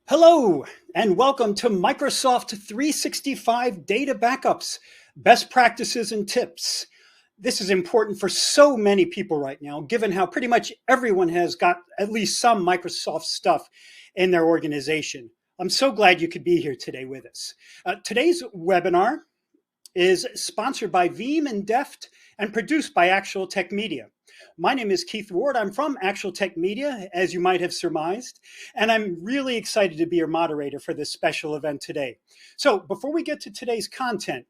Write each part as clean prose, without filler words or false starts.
Hello, and welcome to Microsoft 365 Data Backups, Best Practices and Tips. This is important for so many people right now, given how pretty much everyone has got at least some Microsoft stuff in their organization. I'm so glad you could be here today with us. Today's webinar is sponsored by Veeam and Deft and produced by Actual Tech Media. My name is Keith Ward. I'm from Actual Tech Media, as you might have surmised, and I'm really excited to be your moderator for this special event today. So before we get to today's content,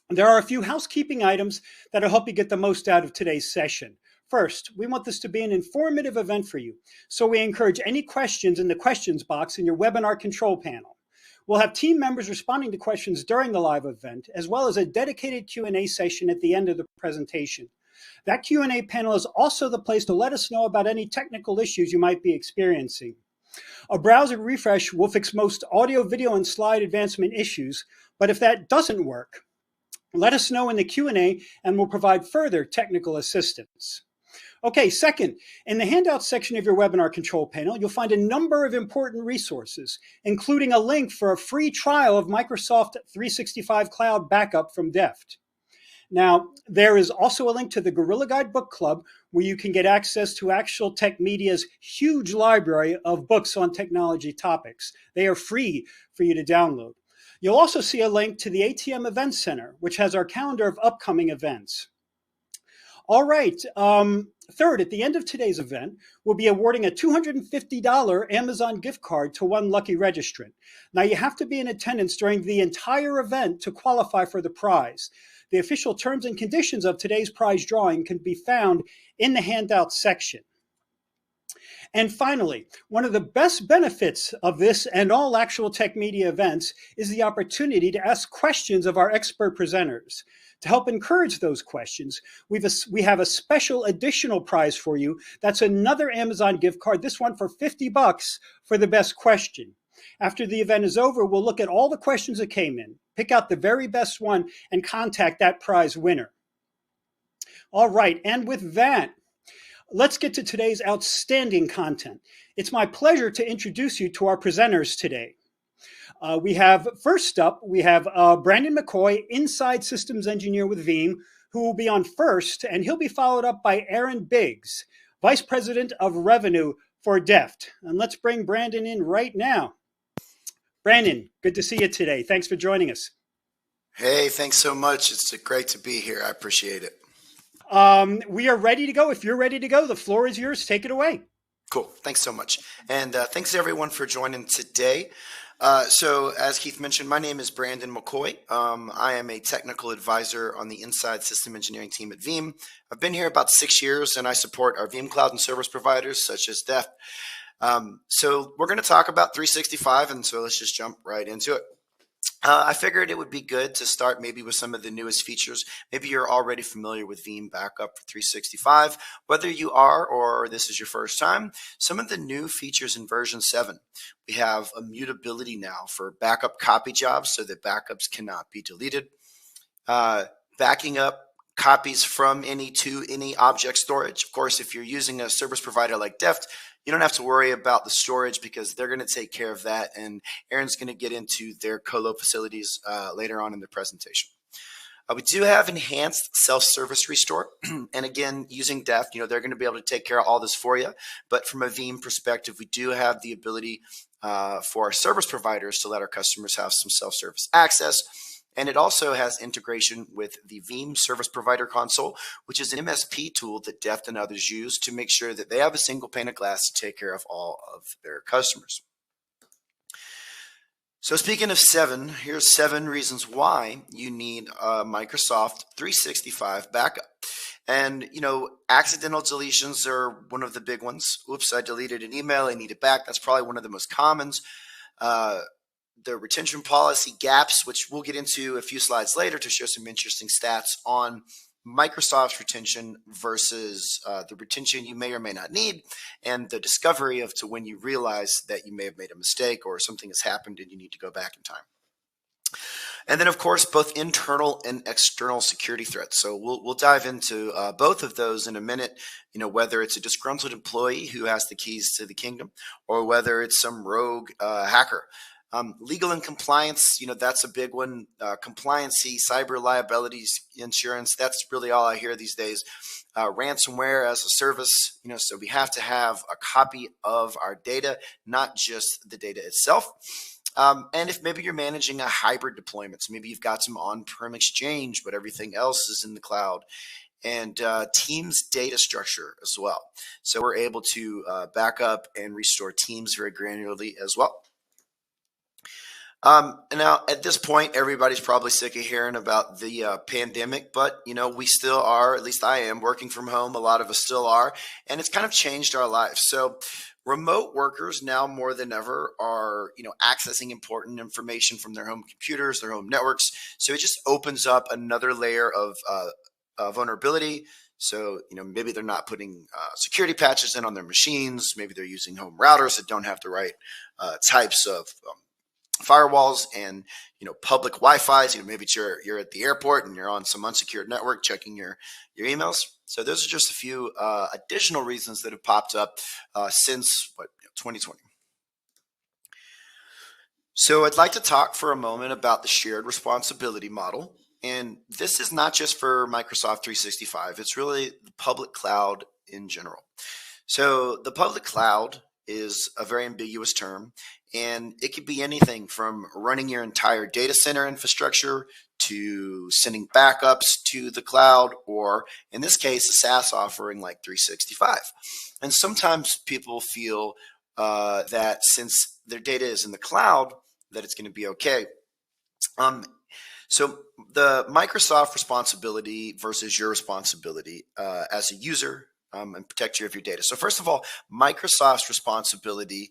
there are a few housekeeping items that'll help you get the most out of today's session. First, we want this to be an informative event for you, so we encourage any questions in the questions box in your webinar control panel. We'll have team members responding to questions during the live event, as well as a dedicated Q&A session at the end of the presentation. That Q&A panel is also the place to let us know about any technical issues you might be experiencing. A browser refresh will fix most audio, video, and slide advancement issues, but if that doesn't work, let us know in the Q&A and we'll provide further technical assistance. Okay, second, in the handout section of your webinar control panel, you'll find a number of important resources, including a link for a free trial of Microsoft 365 Cloud Backup from Deft. Now, there is also a link to the Gorilla Guide Book Club, where you can get access to Actual Tech Media's huge library of books on technology topics. They are free for you to download. You'll also see a link to the ATM Event Center, which has our calendar of upcoming events. All right, third, at the end of today's event, we'll be awarding a $250 Amazon gift card to one lucky registrant. Now, you have to be in attendance during the entire event to qualify for the prize. The official terms and conditions of today's prize drawing can be found in the handout section. And finally, one of the best benefits of this and all Actual Tech Media events is the opportunity to ask questions of our expert presenters. To help encourage those questions, we have a special additional prize for you. That's another Amazon gift card, this one for $50 for the best question. After the event is over, we'll look at all the questions that came in, pick out the very best one, and contact that prize winner. All right, and with that, let's get to today's outstanding content. It's my pleasure to introduce you to our presenters today. First up, we have Brandon McCoy, Inside Systems Engineer with Veeam, who will be on first, and he'll be followed up by Aaron Biggs, Vice President of Revenue for Deft. And let's bring Brandon in right now. Brandon, good to see you today. Thanks for joining us. Hey, thanks so much. It's great to be here. I appreciate it. We are ready to go. If you're ready to go, the floor is yours. Take it away. Cool. Thanks so much. And thanks everyone for joining today. So as Keith mentioned, my name is Brandon McCoy. I am a technical advisor on the Inside System Engineering team at Veeam. I've been here about 6 years and I support our Veeam cloud and service providers such as Deft. So we're going to talk about 365, and so let's just jump right into it. I figured it would be good to start maybe with some of the newest features. Maybe you're already familiar with Veeam Backup for 365. Whether you are or this is your first time, some of the new features in version 7. We have immutability now for backup copy jobs so that backups cannot be deleted. Backing up copies from any to any object storage. Of course, if you're using a service provider like Deft, you don't have to worry about the storage because they're going to take care of that. And Aaron's going to get into their colo facilities later on in the presentation. We do have enhanced self-service restore. And again, using Deft, they're going to be able to take care of all this for you. But from a Veeam perspective, we do have the ability for our service providers to let our customers have some self-service access. And it also has integration with the Veeam Service Provider Console, which is an MSP tool that Deft and others use to make sure that they have a single pane of glass to take care of all of their customers. So speaking of 7, here's 7 reasons why you need a Microsoft 365 backup. And, accidental deletions are one of the big ones. Oops, I deleted an email, I need it back. That's probably one of the most commons. The retention policy gaps, which we'll get into a few slides later to show some interesting stats on Microsoft's retention versus the retention you may or may not need, and the discovery of to when you realize that you may have made a mistake or something has happened and you need to go back in time. And then, of course, both internal and external security threats. So we'll dive into both of those in a minute. Whether it's a disgruntled employee who has the keys to the kingdom, or whether it's some rogue hacker. Legal and compliance, that's a big one. Compliancy, cyber liabilities, insurance, that's really all I hear these days. Ransomware as a service, so we have to have a copy of our data, not just the data itself. And if maybe you're managing a hybrid deployment, so maybe you've got some on-prem Exchange, but everything else is in the cloud. And Teams data structure as well. So we're able to back up and restore Teams very granularly as well. And now at this point, everybody's probably sick of hearing about the pandemic, but we still are, at least I am, working from home. A lot of us still are, and it's kind of changed our lives. So remote workers now more than ever are, accessing important information from their home computers, their home networks. So it just opens up another layer of vulnerability. So, maybe they're not putting security patches in on their machines. Maybe they're using home routers that don't have the right types of firewalls and public Wi-Fi's. Maybe you're at the airport and you're on some unsecured network checking your emails. So those are just a few additional reasons that have popped up since 2020. So I'd like to talk for a moment about the shared responsibility model. And this is not just for Microsoft 365. It's really the public cloud in general. So the public cloud is a very ambiguous term, and it could be anything from running your entire data center infrastructure to sending backups to the cloud, or in this case, a SaaS offering like 365. And sometimes people feel that since their data is in the cloud, that it's going to be okay. So the Microsoft responsibility versus your responsibility as a user and protector of your data. So first of all, Microsoft's responsibility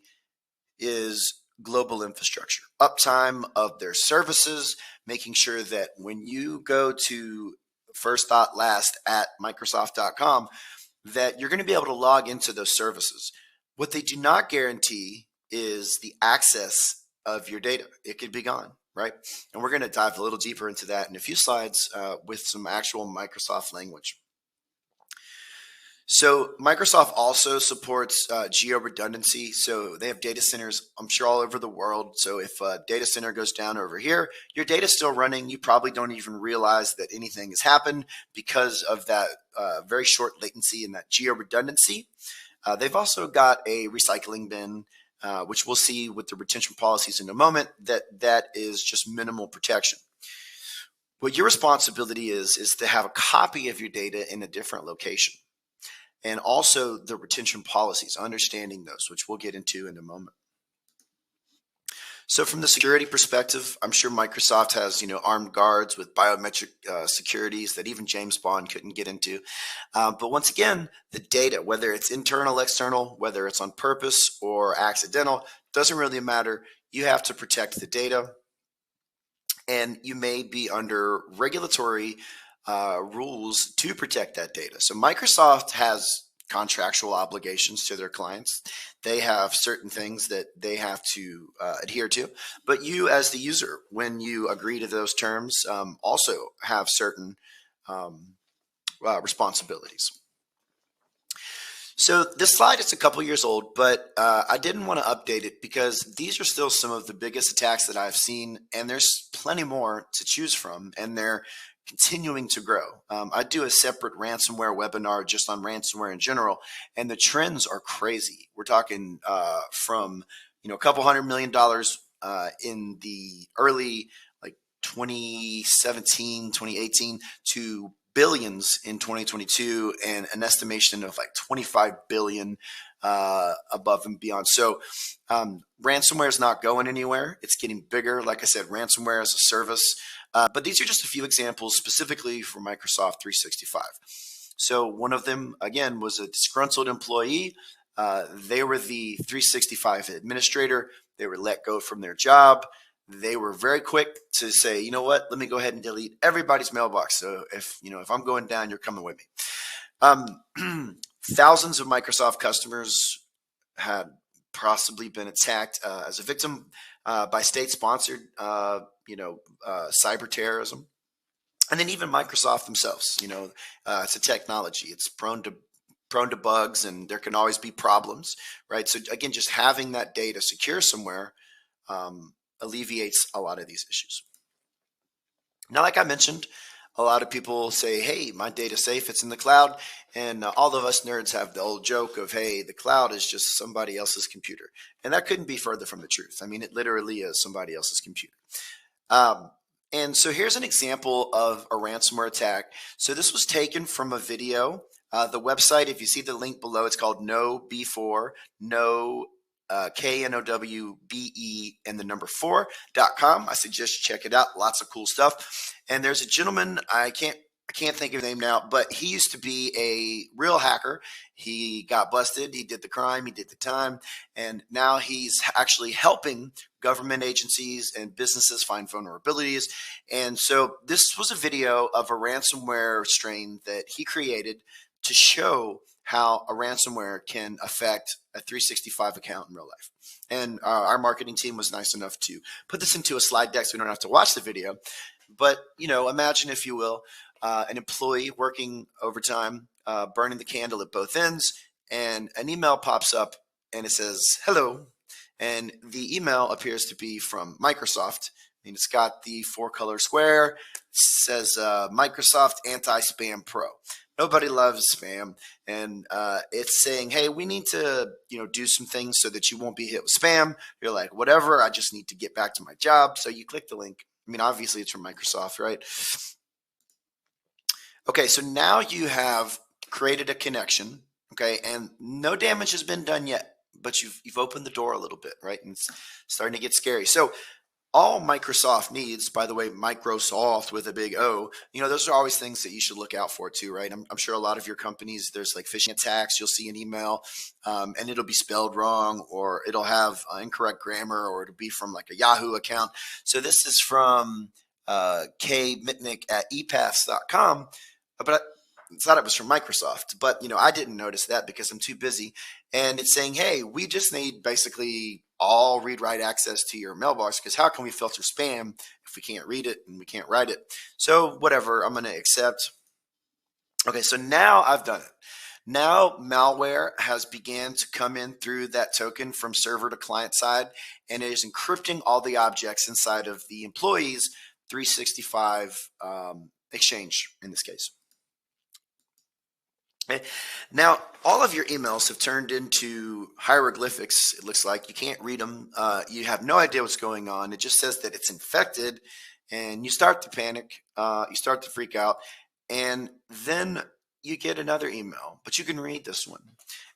is global infrastructure, uptime of their services, making sure that when you go to first thought last at Microsoft.com, that you're going to be able to log into those services. What they do not guarantee is the access of your data. It could be gone, right? And we're going to dive a little deeper into that in a few slides with some actual Microsoft language. So Microsoft also supports geo redundancy. So they have data centers, I'm sure, all over the world. So if a data center goes down over here, your data is still running. You probably don't even realize that anything has happened because of that very short latency and that geo redundancy. They've also got a recycling bin, which we'll see with the retention policies in a moment, that is just minimal protection. What your responsibility is to have a copy of your data in a different location. And also the retention policies, understanding those, which we'll get into in a moment. So from the security perspective, I'm sure Microsoft has, armed guards with biometric securities that even James Bond couldn't get into. But once again, the data, whether it's internal, external, whether it's on purpose or accidental, doesn't really matter. You have to protect the data, and you may be under regulatory rules to protect that data. So Microsoft has contractual obligations to their clients. They have certain things that they have to adhere to. But you as the user, when you agree to those terms, also have certain responsibilities. So this slide is a couple years old, but I didn't want to update it because these are still some of the biggest attacks that I've seen, and there's plenty more to choose from, and they're continuing to grow. I do a separate ransomware webinar just on ransomware in general, and the trends are crazy. We're talking from a couple $100 million in the early 2017, 2018 to billions in 2022, and an estimation of 25 billion above and beyond. So ransomware is not going anywhere. It's getting bigger. Like I said, ransomware as a service. But these are just a few examples specifically for Microsoft 365. So one of them, again, was a disgruntled employee. They were the 365 administrator. They were let go from their job. They were very quick to say, you know what, let me go ahead and delete everybody's mailbox. So if I'm going down, you're coming with me. Thousands of Microsoft customers had possibly been attacked as a victim by state-sponsored, cyber terrorism. And then even Microsoft themselves, it's a technology. It's prone to bugs, and there can always be problems, right? So again, just having that data secure somewhere alleviates a lot of these issues. Now, like I mentioned, a lot of people say, hey, my data's safe, it's in the cloud. And all of us nerds have the old joke of, hey, the cloud is just somebody else's computer. And that couldn't be further from the truth. I mean, it literally is somebody else's computer. And so here's an example of a ransomware attack. So this was taken from a video. The website, if you see the link below, it's called KNOWBE, KNOWBE and the number 4.com. I suggest you check it out. Lots of cool stuff. And there's a gentleman, I can't think of his name now, but he used to be a real hacker. He got busted. He did the crime. He did the time. And now he's actually helping government agencies and businesses find vulnerabilities. And so this was a video of a ransomware strain that he created to show how a ransomware can affect a 365 account in real life. And our marketing team was nice enough to put this into a slide deck so we don't have to watch the video. But, imagine, if you will, an employee working overtime, burning the candle at both ends, and an email pops up and it says, hello. And the email appears to be from Microsoft. And it's got the 4-color square. It says Microsoft Anti-Spam Pro. Nobody loves spam, and it's saying, hey, we need to, do some things so that you won't be hit with spam. You're like, whatever, I just need to get back to my job. So you click the link. I mean, obviously it's from Microsoft, right? Okay, so now you have created a connection, okay, and no damage has been done yet, but you've opened the door a little bit, right? And it's starting to get scary. So all Microsoft needs, by the way, Microsoft with a big O, those are always things that you should look out for too, right? I'm sure a lot of your companies, there's like phishing attacks. You'll see an email and it'll be spelled wrong, or it'll have incorrect grammar, or it'll be from like a Yahoo account. So this is from K Mitnick at epaths.com, but I thought it was from Microsoft, but I didn't notice that because I'm too busy. And it's saying, hey, we just need basically all read-write access to your mailbox, because how can we filter spam if we can't read it and we can't write it? So whatever, I'm going to accept. Okay, so now I've done it. Now malware has began to come in through that token from server to client side, and it is encrypting all the objects inside of the employee's 365 exchange in this case. Okay. Now, all of your emails have turned into hieroglyphics. It looks like you can't read them. You have no idea what's going on. It just says that it's infected, and you start to panic. You start to freak out, and then you get another email, but you can read this one,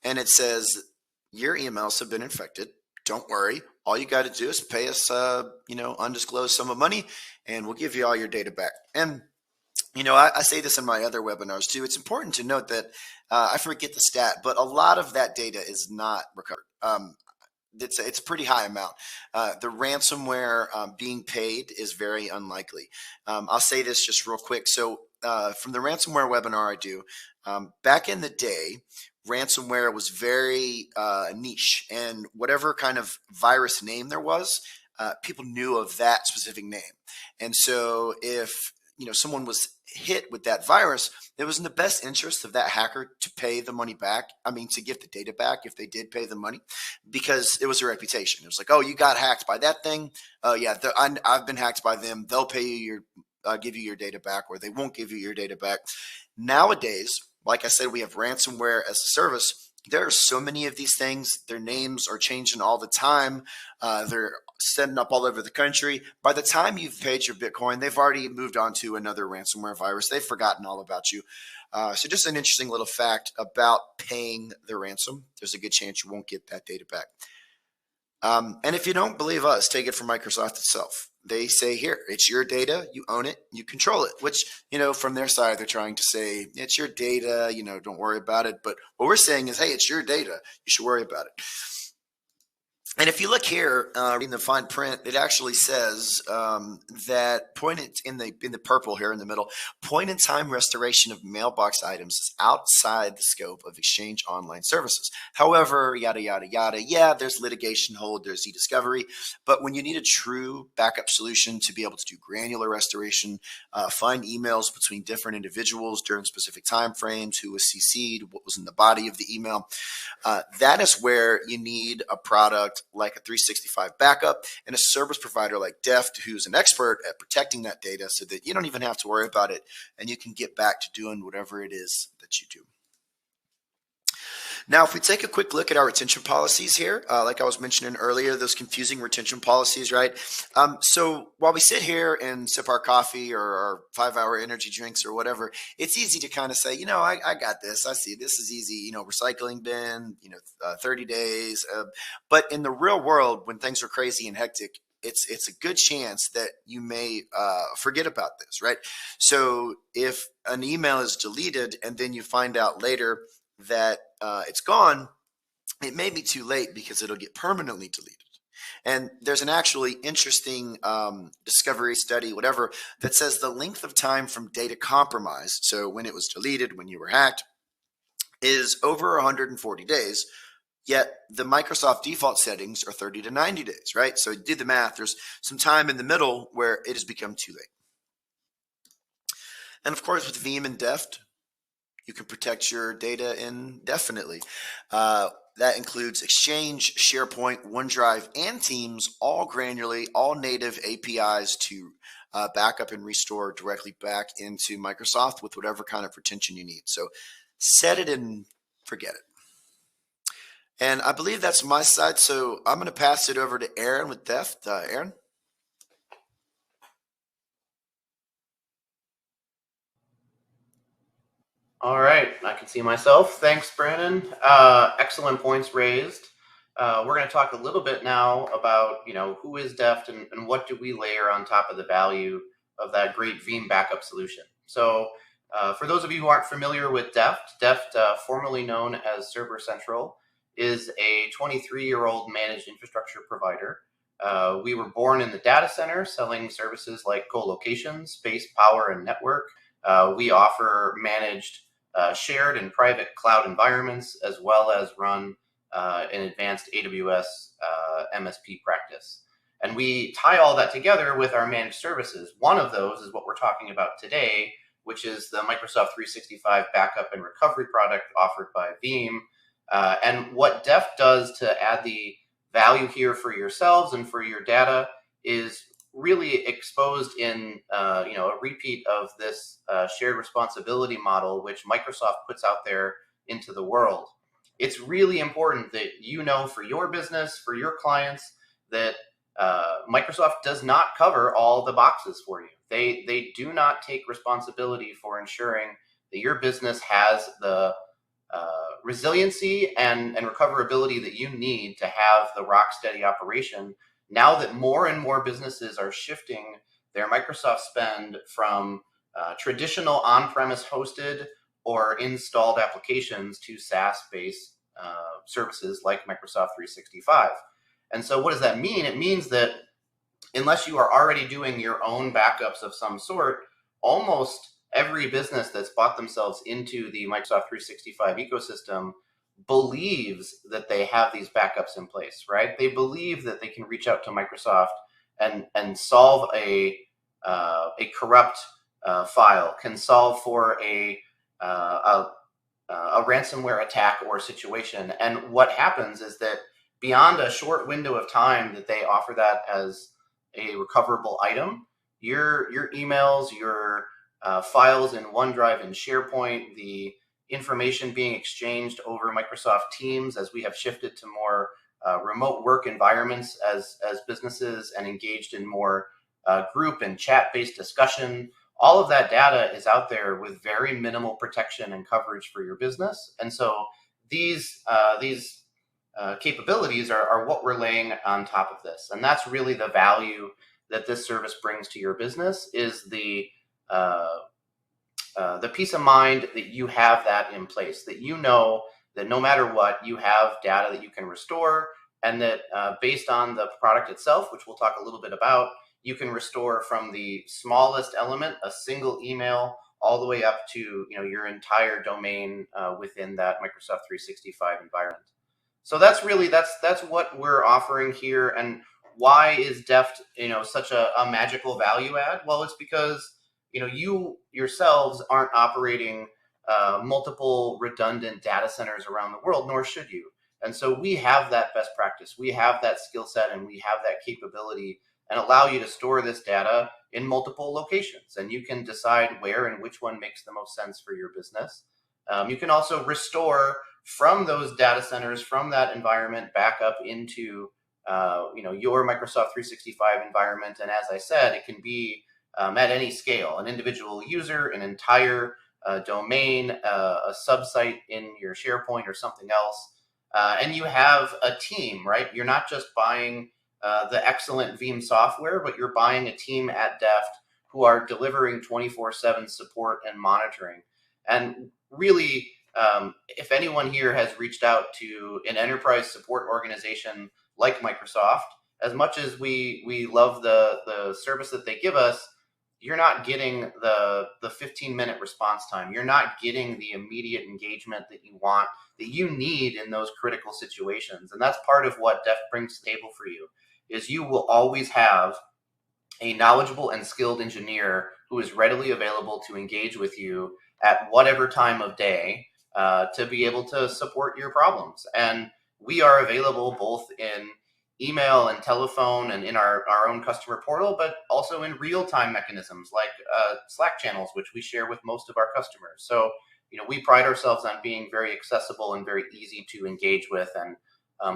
and it says your emails have been infected. Don't worry. All you got to do is pay us, undisclosed sum of money, and we'll give you all your data back. And I say this in my other webinars too. It's important to note that I forget the stat, but a lot of that data is not recovered. It's a pretty high amount. The ransomware being paid is very unlikely. I'll say this just real quick. So from the ransomware webinar I do, back in the day, ransomware was very niche, and whatever kind of virus name there was, people knew of that specific name. And so if someone was hit with that virus, it was in the best interest of that hacker to pay the money back. I mean, to give the data back if they did pay the money, because it was a reputation. It was like, oh, you got hacked by that thing. Yeah, I've been hacked by them. They'll pay you give you your data back, or they won't give you your data back. Nowadays, like I said, we have ransomware as a service. There are so many of these things. Their names are changing all the time. They're setting up all over the country. By the time you've paid your Bitcoin, they've already moved on to another ransomware virus. They've forgotten all about you. So just an interesting little fact about paying the ransom. There's a good chance you won't get that data back. And if you don't believe us, take it from Microsoft itself. They say, here, it's your data, you own it, you control it, which, from their side, they're trying to say, it's your data, don't worry about it. But what we're saying is, hey, it's your data, you should worry about it. And if you look here, reading the fine print, it actually says that in the purple here in the middle, point in time restoration of mailbox items is outside the scope of Exchange Online Services. However, yada yada yada. Yeah, there's litigation hold, there's e-discovery, but when you need a true backup solution to be able to do granular restoration, find emails between different individuals during specific time frames, who was CC'd, what was in the body of the email, that is where you need a product like a 365 backup and a service provider like Deft, who's an expert at protecting that data so that you don't even have to worry about it and you can get back to doing whatever it is that you do. Now, if we take a quick look at our retention policies here, like I was mentioning earlier, those confusing retention policies, right? So while we sit here and sip our coffee or our 5-hour energy drinks or whatever, it's easy to kind of say, I got this. I see this is easy, recycling bin, 30 days. But in the real world, when things are crazy and hectic, it's a good chance that you may forget about this, right? So if an email is deleted and then you find out later that it's gone, it may be too late because it'll get permanently deleted. And there's an actually interesting discovery study, whatever, that says the length of time from data compromise, so when it was deleted, when you were hacked, is over 140 days. Yet the Microsoft default settings are 30 to 90 days, right? So do the math. There's some time in the middle where it has become too late. And of course, with Veeam and Deft, you can protect your data indefinitely. That includes Exchange, SharePoint, OneDrive, and Teams, all granularly, all native APIs to back up and restore directly back into Microsoft with whatever kind of retention you need. So set it and forget it. And I believe that's my side. So I'm going to pass it over to Aaron with Deft. Aaron? All right, I can see myself. Thanks, Brandon. Excellent points raised. We're going to talk a little bit now about, who is Deft and what do we layer on top of the value of that great Veeam backup solution. So for those of you who aren't familiar with Deft, formerly known as Server Central, is a 23-year-old managed infrastructure provider. We were born in the data center selling services like co-location, space, power, and network. We offer managed shared and private cloud environments, as well as run an advanced AWS MSP practice. And we tie all that together with our managed services. One of those is what we're talking about today, which is the Microsoft 365 backup and recovery product offered by Veeam. And what Deft does to add the value here for yourselves and for your data is really exposed in a repeat of this shared responsibility model, which Microsoft puts out there into the world. It's really important that for your business, for your clients, that Microsoft does not cover all the boxes for you. They do not take responsibility for ensuring that your business has the resiliency and recoverability that you need to have the rock steady operation. Now that more and more businesses are shifting their Microsoft spend from traditional on-premise hosted or installed applications to SaaS-based services like Microsoft 365. And so what does that mean? It means that unless you are already doing your own backups of some sort, almost every business that's bought themselves into the Microsoft 365 ecosystem believes that they have these backups in place, right? They believe that they can reach out to Microsoft and solve a corrupt file, can solve for a ransomware attack or situation. And what happens is that beyond a short window of time that they offer that as a recoverable item, your emails, your files in OneDrive and SharePoint, the information being exchanged over Microsoft Teams as we have shifted to more remote work environments as businesses and engaged in more group and chat-based discussion. All of that data is out there with very minimal protection and coverage for your business. And so these capabilities are what we're laying on top of this. And that's really the value that this service brings to your business, is the peace of mind that you have that in place, that that no matter what, you have data that you can restore, and that based on the product itself, which we'll talk a little bit about, you can restore from the smallest element, a single email, all the way up to your entire domain within that Microsoft 365 environment. So that's what we're offering here. And why is Deft such a magical value add? Well, it's because you yourselves aren't operating multiple redundant data centers around the world, nor should you. And so we have that best practice, we have that skill set, and we have that capability, and allow you to store this data in multiple locations. And you can decide where and which one makes the most sense for your business. You can also restore from those data centers, from that environment, back up into your Microsoft 365 environment. And as I said, it can be at any scale: an individual user, an entire domain, a subsite in your SharePoint or something else. And you have a team, right? You're not just buying the excellent Veeam software, but you're buying a team at Deft who are delivering 24/7 support and monitoring. And really, if anyone here has reached out to an enterprise support organization like Microsoft, as much as we love the service that they give us, you're not getting the 15-minute response time. You're not getting the immediate engagement that you want, that you need in those critical situations. And that's part of what Deft brings to the table for you, is you will always have a knowledgeable and skilled engineer who is readily available to engage with you at whatever time of day to be able to support your problems. And we are available both in email and telephone and in our own customer portal, but also in real-time mechanisms like Slack channels, which we share with most of our customers. So, we pride ourselves on being very accessible and very easy to engage with, and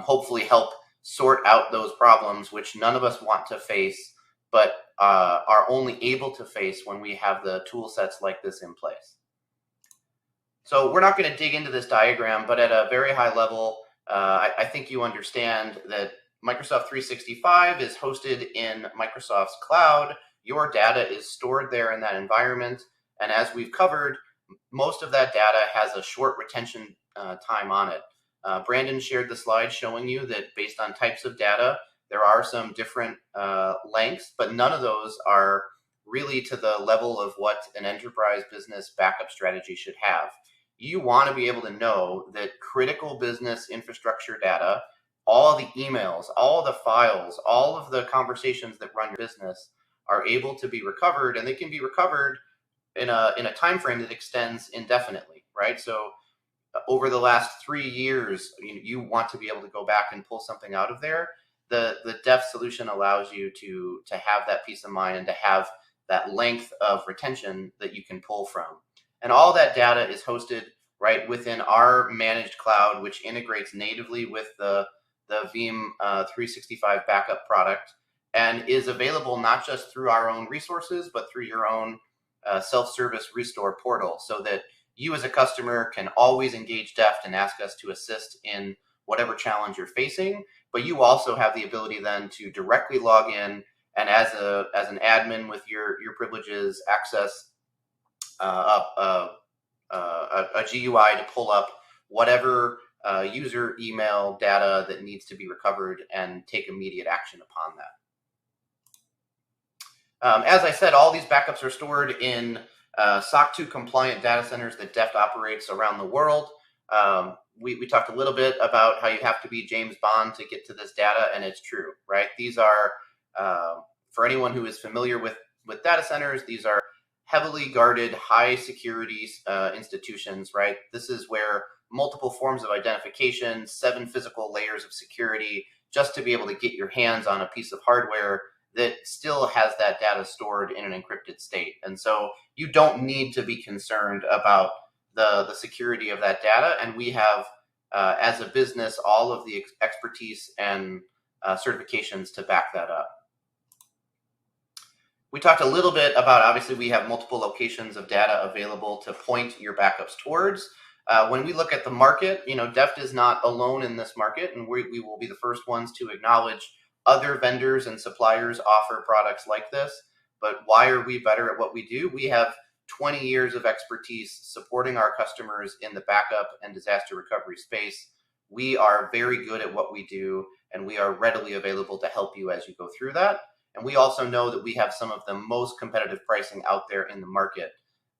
hopefully help sort out those problems, which none of us want to face, but are only able to face when we have the tool sets like this in place. So we're not going to dig into this diagram, but at a very high level, I think you understand that Microsoft 365 is hosted in Microsoft's cloud. Your data is stored there in that environment. And as we've covered, most of that data has a short retention time on it. Brandon shared the slide showing you that based on types of data, there are some different lengths, but none of those are really to the level of what an enterprise business backup strategy should have. You want to be able to know that critical business infrastructure data, all the emails, all the files, all of the conversations that run your business are able to be recovered, and they can be recovered in a time frame that extends indefinitely, right? So over the last 3 years, you want to be able to go back and pull something out of there. The Deft solution allows you to have that peace of mind and to have that length of retention that you can pull from. And all that data is hosted right within our managed cloud, which integrates natively with the Veeam 365 backup product, and is available not just through our own resources, but through your own self-service restore portal, so that you as a customer can always engage Deft and ask us to assist in whatever challenge you're facing. But you also have the ability then to directly log in and as an admin with your privileges, access a GUI to pull up whatever user email data that needs to be recovered and take immediate action upon that. As I said, all these backups are stored in SOC 2 compliant data centers that Deft operates around the world. We talked a little bit about how you have to be James Bond to get to this data, and it's true, right? These are, for anyone who is familiar with data centers, these are heavily guarded, high security institutions, right? This is where multiple forms of identification, 7 physical layers of security, just to be able to get your hands on a piece of hardware that still has that data stored in an encrypted state. And so you don't need to be concerned about the security of that data. And we have, as a business, all of the expertise and certifications to back that up. We talked a little bit about, obviously, we have multiple locations of data available to point your backups towards. When we look at the market, Deft is not alone in this market, and we will be the first ones to acknowledge other vendors and suppliers offer products like this. But why are we better at what we do? We have 20 years of expertise supporting our customers in the backup and disaster recovery space. we are very good at what we do, and we are readily available to help you as you go through that. And we also know that we have some of the most competitive pricing out there in the market.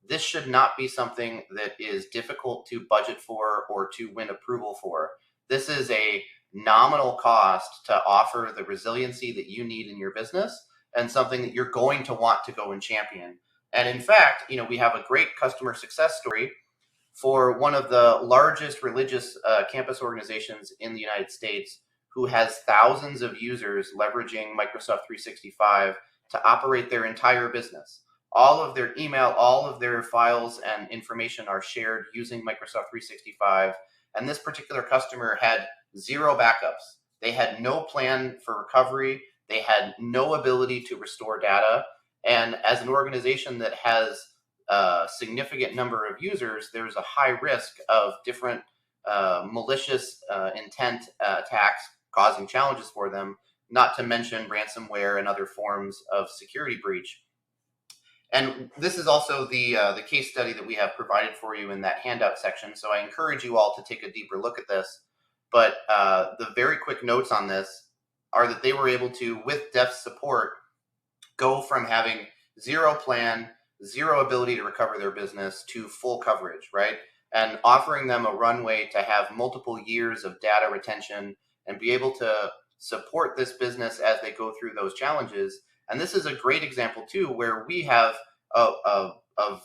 This should not be something that is difficult to budget for or to win approval for. This is a nominal cost to offer the resiliency that you need in your business, and something that you're going to want to go and champion. And in fact, we have a great customer success story for one of the largest religious campus organizations in the United States, who has thousands of users leveraging Microsoft 365 to operate their entire business. All of their email, all of their files and information are shared using Microsoft 365. And this particular customer had zero backups. They had no plan for recovery. They had no ability to restore data. And as an organization that has a significant number of users, there's a high risk of different malicious intent attacks causing challenges for them, not to mention ransomware and other forms of security breach. And this is also the case study that we have provided for you in that handout section. So I encourage you all to take a deeper look at this. But the very quick notes on this are that they were able to, with DEF's support, go from having zero plan, zero ability to recover their business, to full coverage, right? And offering them a runway to have multiple years of data retention and be able to support this business as they go through those challenges. And this is a great example too, where we have a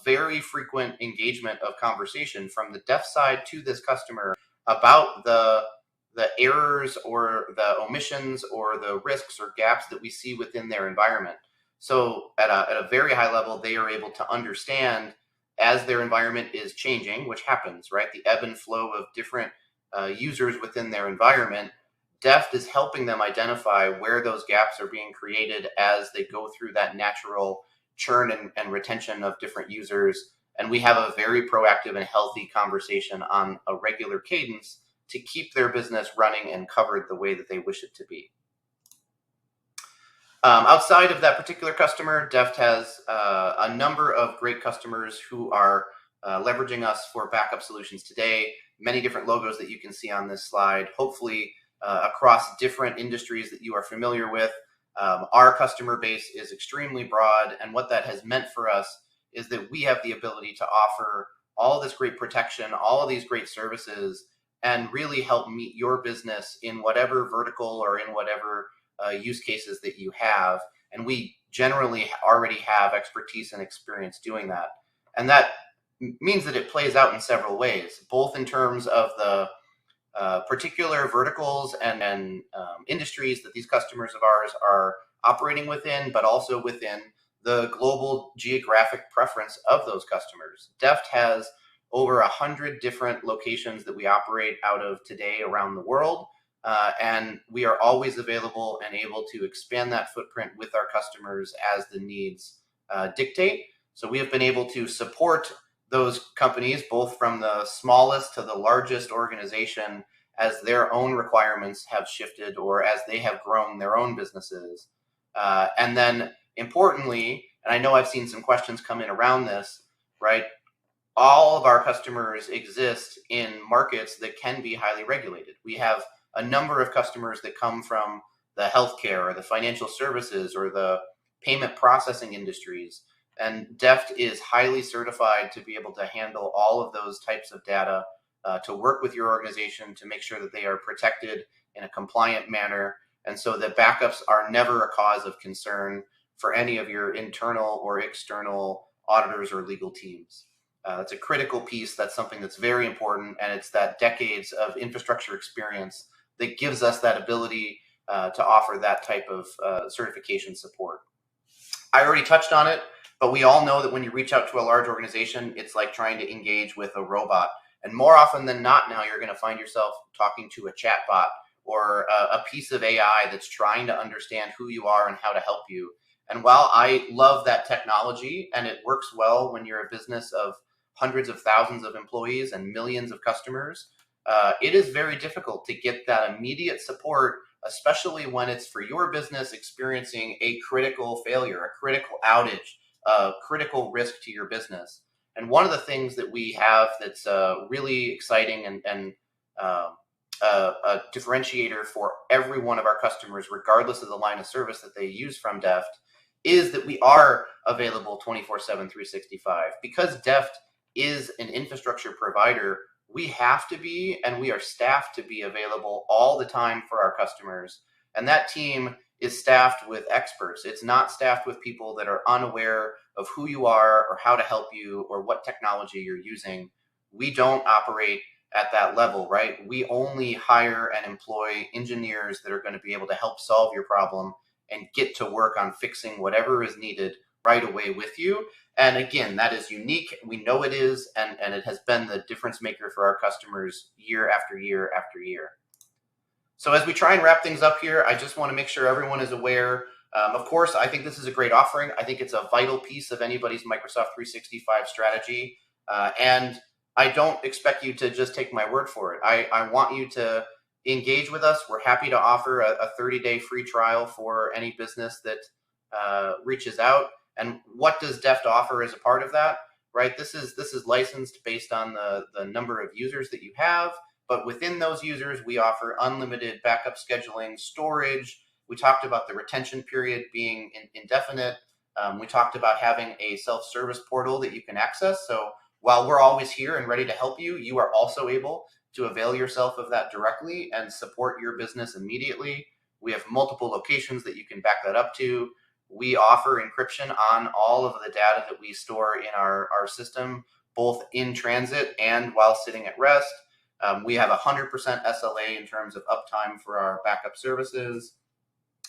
very frequent engagement of conversation from the DEF side to this customer about the errors or the omissions or the risks or gaps that we see within their environment. So at a very high level, they are able to understand as their environment is changing, which happens, right? The ebb and flow of different users within their environment. DEF is helping them identify where those gaps are being created as they go through that natural churn and retention of different users. And we have a very proactive and healthy conversation on a regular cadence to keep their business running and covered the way that they wish it to be. Outside of that particular customer, DEF has a number of great customers who are leveraging us for backup solutions today. Many different logos that you can see on this slide, hopefully across different industries that you are familiar with. Our customer base is extremely broad, and what that has meant for us is that we have the ability to offer all this great protection, all of these great services, and really help meet your business in whatever vertical or in whatever use cases that you have. And we generally already have expertise and experience doing that. And that means that it plays out in several ways, both in terms of the particular verticals and industries that these customers of ours are operating within, but also within the global geographic preference of those customers. DEF has over 100 different locations that we operate out of today around the world. And we are always available and able to expand that footprint with our customers as the needs dictate. So we have been able to support those companies, both from the smallest to the largest organization, as their own requirements have shifted or as they have grown their own businesses. And then importantly, and I know I've seen some questions come in around this, right? All of our customers exist in markets that can be highly regulated. We have a number of customers that come from the healthcare or the financial services or the payment processing industries. And DEF is highly certified to be able to handle all of those types of data, to work with your organization to make sure that they are protected in a compliant manner. And so that backups are never a cause of concern for any of your internal or external auditors or legal teams. That's a critical piece. That's something that's very important. And it's that decades of infrastructure experience that gives us that ability to offer that type of certification support. I already touched on it, but we all know that when you reach out to a large organization, it's like trying to engage with a robot. And more often than not now, you're going to find yourself talking to a chatbot or a piece of AI that's trying to understand who you are and how to help you. And while I love that technology and it works well when you're a business of hundreds of thousands of employees and millions of customers, it is very difficult to get that immediate support, especially when it's for your business experiencing a critical failure, a critical outage, a critical risk to your business. And one of the things that we have that's really exciting and a differentiator for every one of our customers, regardless of the line of service that they use from Deft, is that we are available 24/7, 365. Because Deft is an infrastructure provider, we have to be, and we are staffed to be available all the time for our customers. And that team is staffed with experts. It's not staffed with people that are unaware of who you are or how to help you or what technology you're using. We don't operate at that level, right? We only hire and employ engineers that are going to be able to help solve your problem and get to work on fixing whatever is needed right away with you. And again, that is unique. We know it is, and it has been the difference maker for our customers year after year after year. So as we try and wrap things up here, I just want to make sure everyone is aware. Of course, I think this is a great offering. I think it's a vital piece of anybody's Microsoft 365 strategy. And I don't expect you to just take my word for it. I want you to engage with us. We're happy to offer a 30-day free trial for any business that reaches out. And what does Deft offer as a part of that? Right? This is licensed based on the number of users that you have. But within those users, we offer unlimited backup scheduling, storage. We talked about the retention period being indefinite. We talked about having a self-service portal that you can access. So while we're always here and ready to help you, you are also able to avail yourself of that directly and support your business immediately. We have multiple locations that you can back that up to. We offer encryption on all of the data that we store in our system, both in transit and while sitting at rest. We have 100% SLA in terms of uptime for our backup services.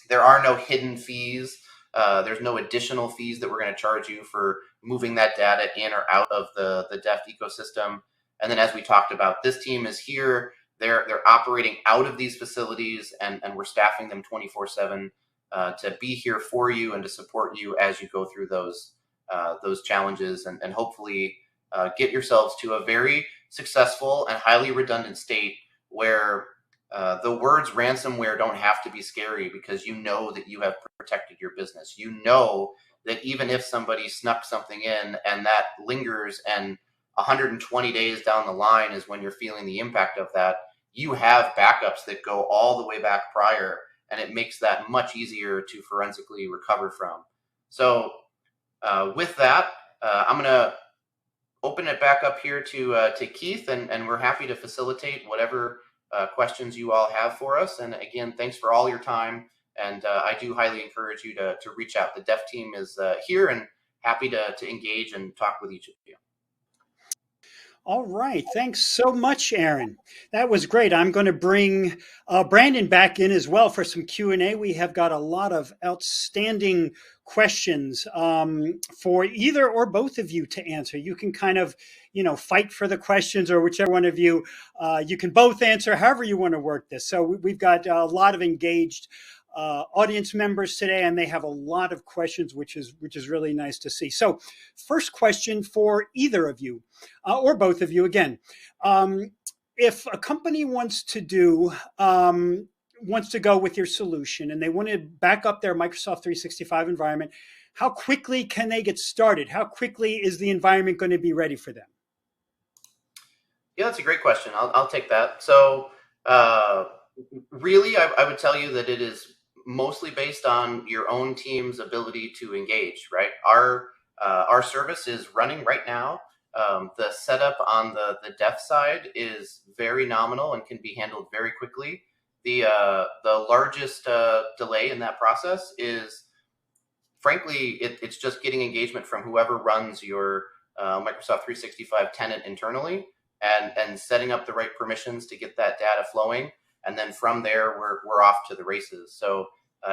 There are no hidden fees. There's no additional fees that we're going to charge you for moving that data in or out of the Deft ecosystem. And then as we talked about, this team is here. They're operating out of these facilities, and we're staffing them 24/7 to be here for you and to support you as you go through those challenges and hopefully get yourselves to a very successful and highly redundant state where the words ransomware don't have to be scary, because you know that you have protected your business. You know that even if somebody snuck something in and that lingers and 120 days down the line is when you're feeling the impact of that, you have backups that go all the way back prior, and it makes that much easier to forensically recover from. So with that, I'm going to open it back up here to Keith, and we're happy to facilitate whatever questions you all have for us. And again, thanks for all your time. And I do highly encourage you to reach out. The Deft team is here and happy to engage and talk with each of you. All right. Thanks so much, Aaron. That was great. I'm going to bring Brandon back in as well for some Q&A. We have got a lot of outstanding questions for either or both of you to answer. You can kind of, fight for the questions, or whichever one of you, you can both answer however you want to work this. So we've got a lot of engaged audience members today, and they have a lot of questions, which is really nice to see. So first question for either of you or both of you again. If a company wants to go with your solution and they want to back up their Microsoft 365 environment, how quickly can they get started? How quickly is the environment going to be ready for them? Yeah, that's a great question. I'll take that. So really, I would tell you that it is mostly based on your own team's ability to engage, right? Our service is running right now. The setup on the Deft side is very nominal and can be handled very quickly. The largest delay in that process is, frankly, it's just getting engagement from whoever runs your Microsoft 365 tenant internally and setting up the right permissions to get that data flowing. And then from there, we're off to the races. So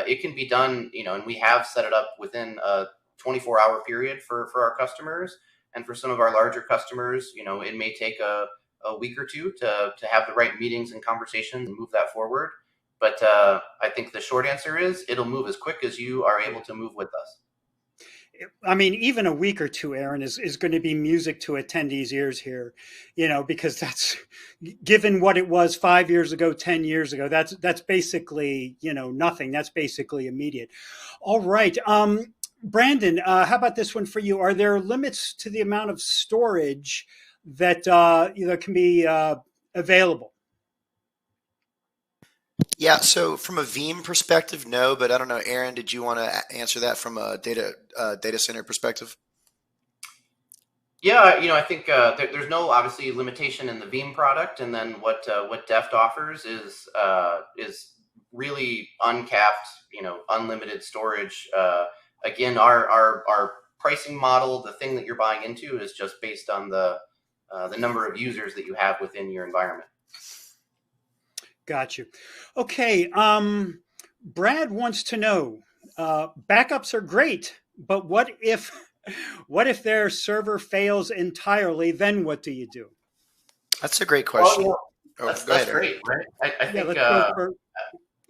it can be done, and we have set it up within a 24-hour period for our customers. And for some of our larger customers, it may take a week or two to have the right meetings and conversations and move that forward. But I think the short answer is it'll move as quick as you are able to move with us. I mean, even a week or two, Aaron, is going to be music to attendees' ears here, because that's, given what it was 5 years ago, 10 years ago, that's basically, nothing. That's basically immediate. All right. Brandon, how about this one for you? Are there limits to the amount of storage that can be available? Yeah, so from a Veeam perspective, no, but I don't know, Aaron, did you want to answer that from a data center perspective? Yeah, I think there's no obviously limitation in the Veeam product, and then what Deft offers is really uncapped, unlimited storage. Again, our pricing model, the thing that you're buying into, is just based on the number of users that you have within your environment. Got you. Okay. Brad wants to know, backups are great, but what if their server fails entirely? Then what do you do? That's a great Well, question. Oh, that's go ahead, that's Aaron. great, right? I Yeah, think let's go for.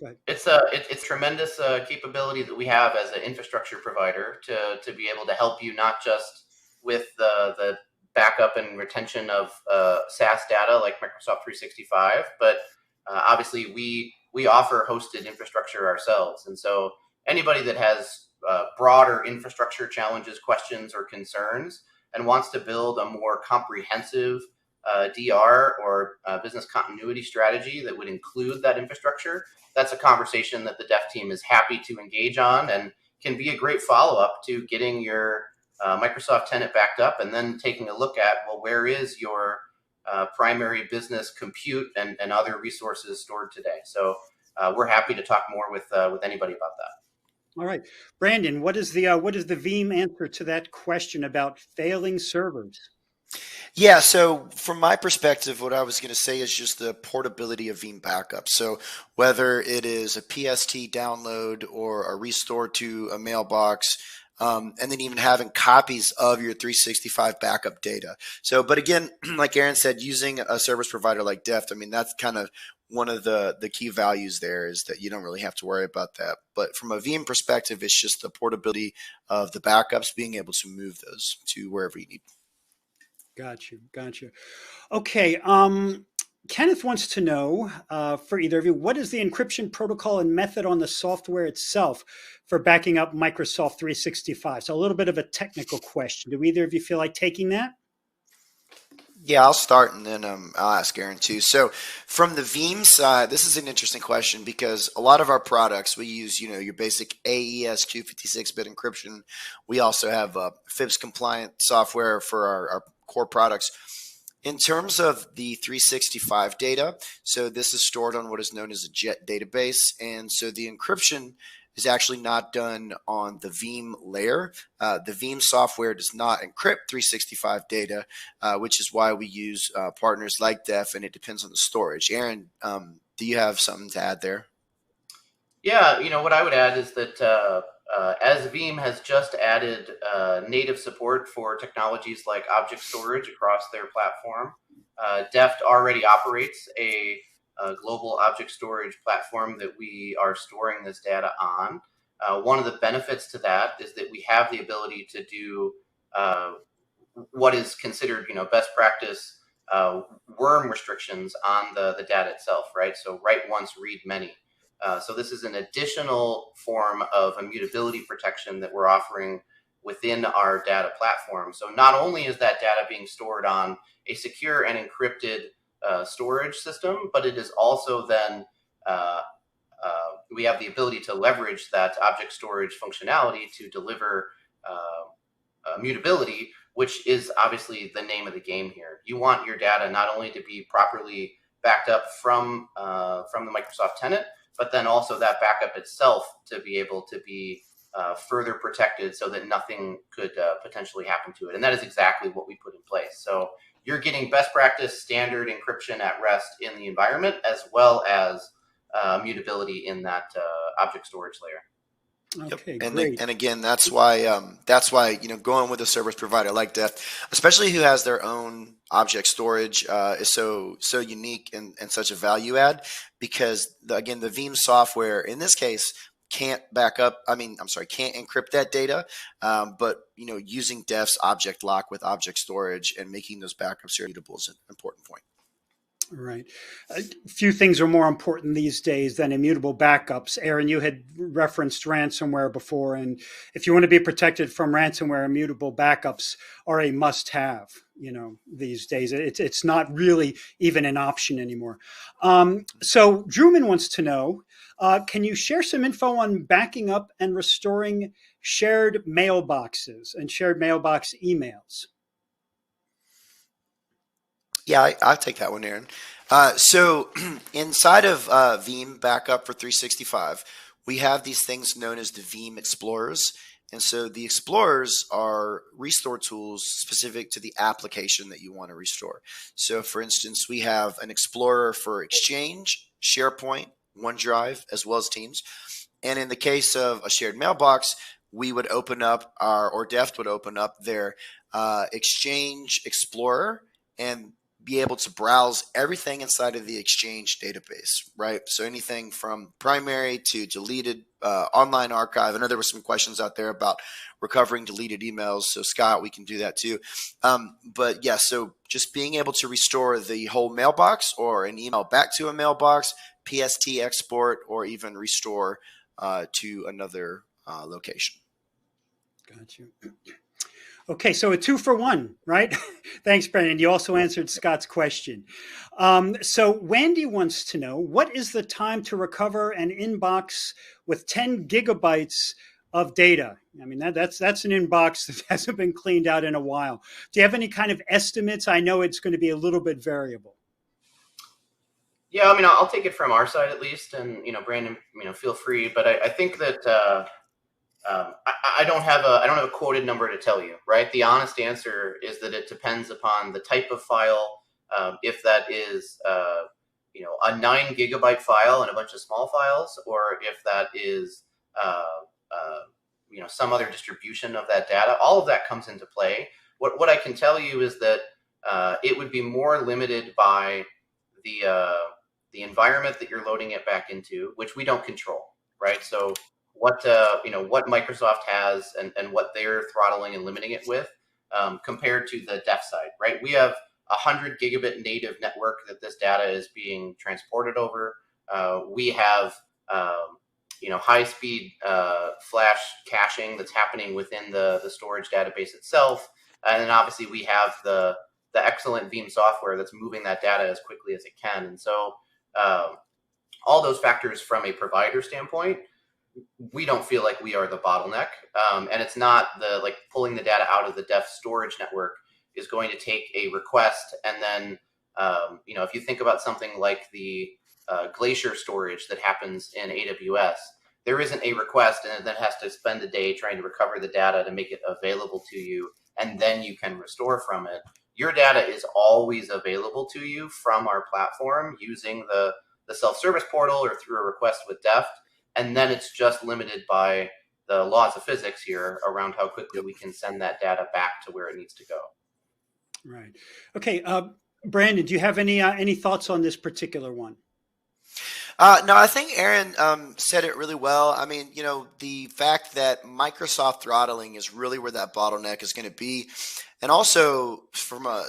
Go ahead. it's tremendous capability that we have as an infrastructure provider to be able to help you not just with the backup and retention of SaaS data like Microsoft 365, but obviously we offer hosted infrastructure ourselves, and so anybody that has broader infrastructure challenges, questions, or concerns, and wants to build a more comprehensive DR or business continuity strategy that would include that infrastructure, that's a conversation that the Deft team is happy to engage on and can be a great follow-up to getting your Microsoft tenant backed up and then taking a look at, well, where is your primary business compute and other resources stored today. So we're happy to talk more with anybody about that. All right, Brandon, what is the Veeam answer to that question about failing servers? Yeah, so from my perspective, what I was going to say is just the portability of Veeam backup. So whether it is a PST download or a restore to a mailbox, and then even having copies of your 365 backup data. So, but again, like Aaron said, using a service provider like Deft, I mean, that's kind of one of the key values there is that you don't really have to worry about that. But from a Veeam perspective, it's just the portability of the backups, being able to move those to wherever you need. Got you. Got you. Okay. Kenneth wants to know for either of you, what is the encryption protocol and method on the software itself for backing up Microsoft 365? So a little bit of a technical question. Do either of you feel like taking that? Yeah, I'll start and then I'll ask Aaron too. So from the Veeam side, this is an interesting question because a lot of our products, we use, your basic AES 256-bit encryption. We also have FIPS compliant software for our core products. In terms of the 365 data, so this is stored on what is known as a JET database. And so the encryption is actually not done on the Veeam layer. The Veeam software does not encrypt 365 data, which is why we use partners like Deft, and it depends on the storage. Aaron, do you have something to add there? Yeah, what I would add is that as Veeam has just added native support for technologies like object storage across their platform, Deft already operates a global object storage platform that we are storing this data on. One of the benefits to that is that we have the ability to do what is considered, best practice worm restrictions on the data itself, right? So write once, read many. So this is an additional form of immutability protection that we're offering within our data platform. So not only is that data being stored on a secure and encrypted storage system, but it is also then we have the ability to leverage that object storage functionality to deliver immutability, which is obviously the name of the game here. You want your data not only to be properly backed up from the Microsoft tenant, but then also that backup itself to be able to be further protected so that nothing could potentially happen to it. And that is exactly what we put in place. So you're getting best practice standard encryption at rest in the environment, as well as mutability in that object storage layer. Okay, and great. and again, that's why going with a service provider like Deft, especially who has their own object storage, is so unique and such a value add because the Veeam software in this case can't can't encrypt that data, but using Deft's object lock with object storage and making those backups immutable is an important point. Right. A few things are more important these days than immutable backups. Aaron, you had referenced ransomware before, and if you want to be protected from ransomware, immutable backups are a must-have. these days. It's not really even an option anymore. So Drewman wants to know, can you share some info on backing up and restoring shared mailboxes and shared mailbox emails? Yeah, I'll take that one, Aaron. So inside of Veeam Backup for 365, we have these things known as the Veeam Explorers. And so the Explorers are restore tools specific to the application that you want to restore. So for instance, we have an Explorer for Exchange, SharePoint, OneDrive, as well as Teams. And in the case of a shared mailbox, we would open up or Deft would open up their Exchange Explorer and be able to browse everything inside of the Exchange database, right? So anything from primary to deleted online archive. I know there were some questions out there about recovering deleted emails. So Scott, we can do that too. But yeah, so just being able to restore the whole mailbox or an email back to a mailbox, PST export, or even restore to another location. Got you. Okay, so a 2-for-1, right? Thanks, Brendan. You also answered Scott's question. So Wendy wants to know, what is the time to recover an inbox with 10 gigabytes of data? I mean, that's an inbox that hasn't been cleaned out in a while. Do you have any kind of estimates? I know it's going to be a little bit variable. Yeah, I mean, I'll take it from our side at least, and Brandon, feel free. But I think that I don't have a quoted number to tell you, right? The honest answer is that it depends upon the type of file. If that is a 9 gigabyte file and a bunch of small files, or if that is some other distribution of that data, all of that comes into play. What I can tell you is that it would be more limited by the environment that you're loading it back into, which we don't control, right? So what Microsoft has and what they're throttling and limiting it with compared to the Deft side, right? We have 100 gigabit native network that this data is being transported over. We have high speed flash caching that's happening within the storage database itself, and then obviously we have the excellent Veeam software that's moving that data as quickly as it can. And so all those factors from a provider standpoint, we don't feel like we are the bottleneck, and it's not pulling the data out of the Deft storage network is going to take a request, and then if you think about something like the Glacier storage that happens in AWS, there isn't a request and it then has to spend a day trying to recover the data to make it available to you, and then you can restore from it. Your data is always available to you from our platform using the self-service portal or through a request with Deft. And then it's just limited by the laws of physics here around how quickly we can send that data back to where it needs to go. Right. Okay. Brandon, do you have any thoughts on this particular one? No, I think Aaron said it really well. I mean, the fact that Microsoft throttling is really where that bottleneck is going to be. And also from a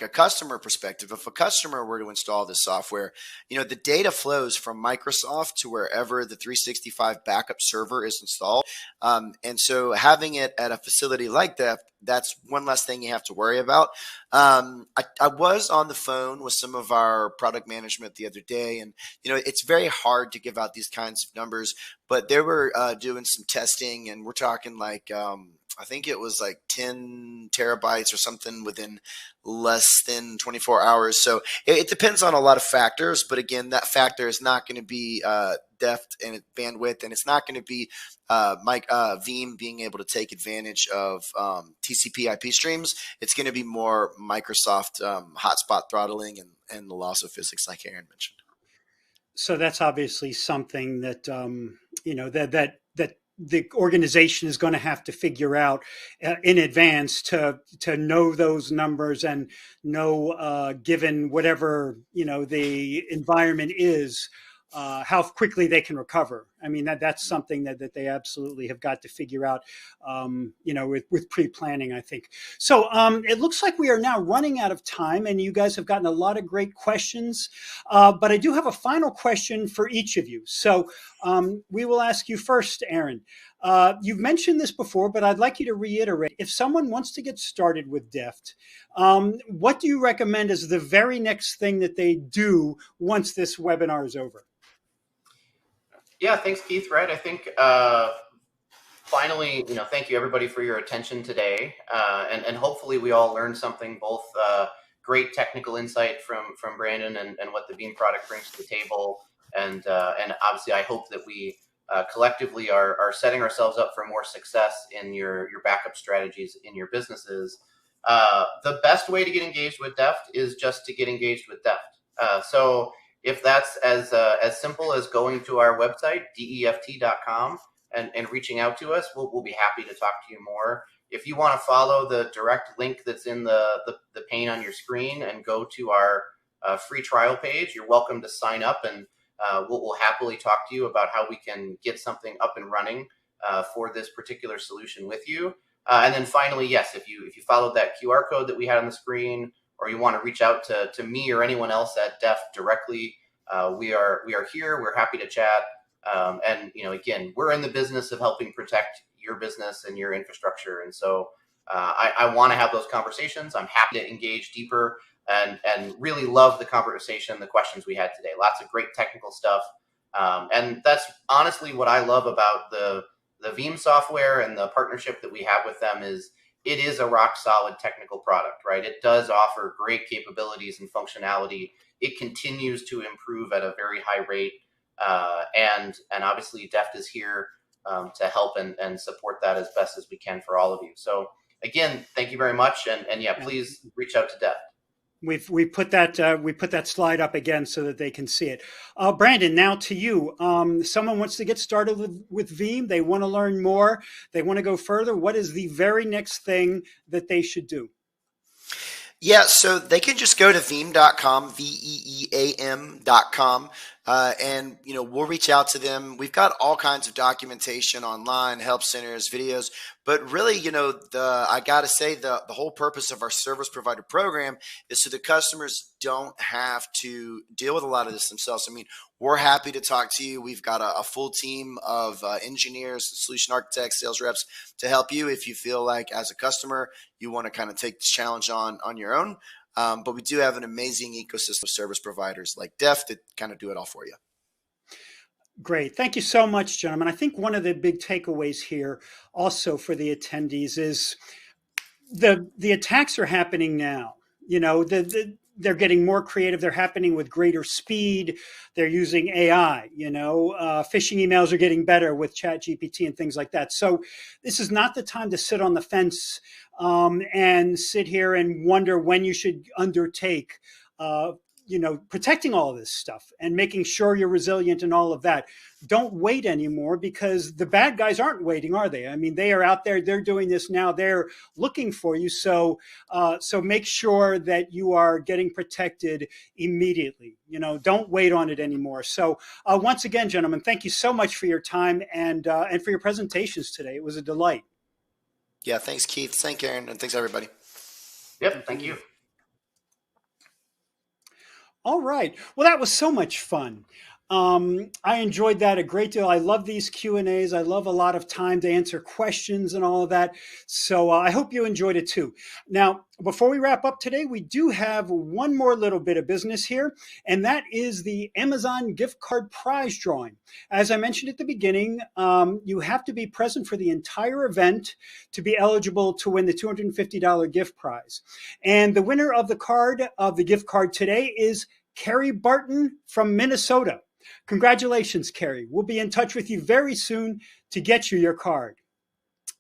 customer perspective, if a customer were to install this software, the data flows from Microsoft to wherever the 365 backup server is installed. And so having it at a facility like that, that's one less thing you have to worry about. I was on the phone with some of our product management the other day, and it's very hard to give out these kinds of numbers, but they were doing some testing, and we're talking I think it was 10 terabytes or something within less than 24 hours. So it depends on a lot of factors. But again, that factor is not going to be depth and bandwidth, and it's not going to be Veeam being able to take advantage of TCP IP streams. It's going to be more Microsoft hotspot throttling and the loss of physics, like Aaron mentioned. So that's obviously something that that the organization is going to have to figure out in advance to know those numbers and know, given whatever the environment is, how quickly they can recover I mean, that's something that they absolutely have got to figure out, with pre-planning, I think. So it looks like we are now running out of time, and you guys have gotten a lot of great questions. But I do have a final question for each of you. So we will ask you first, Aaron. You've mentioned this before, but I'd like you to reiterate. If someone wants to get started with Deft, what do you recommend as the very next thing that they do once this webinar is over? Yeah, thanks, Keith. Right. I think finally, thank you everybody for your attention today, and hopefully we all learned something. Both great technical insight from Brandon and what the Veeam product brings to the table, and obviously I hope that we collectively are setting ourselves up for more success in your backup strategies in your businesses. The best way to get engaged with Deft is just to get engaged with Deft. So if that's as simple as going to our website, deft.com, and reaching out to us, we'll be happy to talk to you more. If you want to follow the direct link that's in the pane on your screen and go to our free trial page, you're welcome to sign up, and we'll happily talk to you about how we can get something up and running for this particular solution with you. And then finally, yes, if you followed that QR code that we had on the screen, or you want to reach out to me or anyone else at Deft directly, we are here. We're happy to chat. And again, we're in the business of helping protect your business and your infrastructure. And so I want to have those conversations. I'm happy to engage deeper and really love the conversation, the questions we had today. Lots of great technical stuff. And that's honestly what I love about the Veeam software and the partnership that we have with them is it is a rock solid technical product, right? It does offer great capabilities and functionality. It continues to improve at a very high rate. And obviously Deft is here to help and support that as best as we can for all of you. So again, thank you very much. And yeah, please reach out to Deft. We put that slide up again so that they can see it. Brandon, now to you. Someone wants to get started with Veeam. They want to learn more. They want to go further. What is the very next thing that they should do? Yeah, so they can just go to veeam.com, veeam.com, and we'll reach out to them. We've got all kinds of documentation online, help centers, videos, but really, I got to say the whole purpose of our service provider program is so the customers don't have to deal with a lot of this themselves. I mean, we're happy to talk to you. We've got a full team of engineers, solution architects, sales reps to help you if you feel like as a customer you want to kind of take this challenge on your own. But we do have an amazing ecosystem of service providers like Deft that kind of do it all for you. Great. Thank you so much, gentlemen. I think one of the big takeaways here also for the attendees is the attacks are happening now. They're getting more creative. They're happening with greater speed. They're using AI, phishing emails are getting better with ChatGPT and things like that. So this is not the time to sit on the fence and sit here and wonder when you should undertake, protecting all of this stuff and making sure you're resilient and all of that. Don't wait anymore because the bad guys aren't waiting, are they? I mean, they are out there. They're doing this now. They're looking for you. So make sure that you are getting protected immediately. Don't wait on it anymore. So once again, gentlemen, thank you so much for your time and for your presentations today. It was a delight. Yeah, thanks, Keith. Thanks, Aaron, and thanks, everybody. Yep, thank you. All right. Well, that was so much fun. I enjoyed that a great deal. I love these Q&As. I love a lot of time to answer questions and all of that. So I hope you enjoyed it too. Now, before we wrap up today, we do have one more little bit of business here, and that is the Amazon gift card prize drawing. As I mentioned at the beginning, you have to be present for the entire event to be eligible to win the $250 gift prize. And the winner of the gift card today is Carrie Barton from Minnesota. Congratulations, Carrie. We'll be in touch with you very soon to get you your card.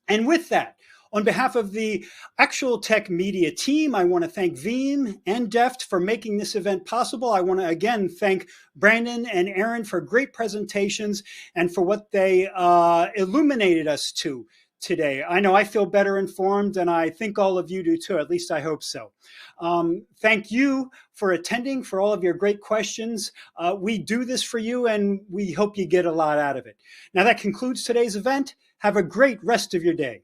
And with that, on behalf of the Actual Tech Media team, I want to thank Veeam and Deft for making this event possible. I want to again thank Brandon and Aaron for great presentations and for what they illuminated us to today. I know I feel better informed, and I think all of you do too. At least I hope so. Thank you for attending, for all of your great questions. We do this for you, and we hope you get a lot out of it. Now, that concludes today's event. Have a great rest of your day.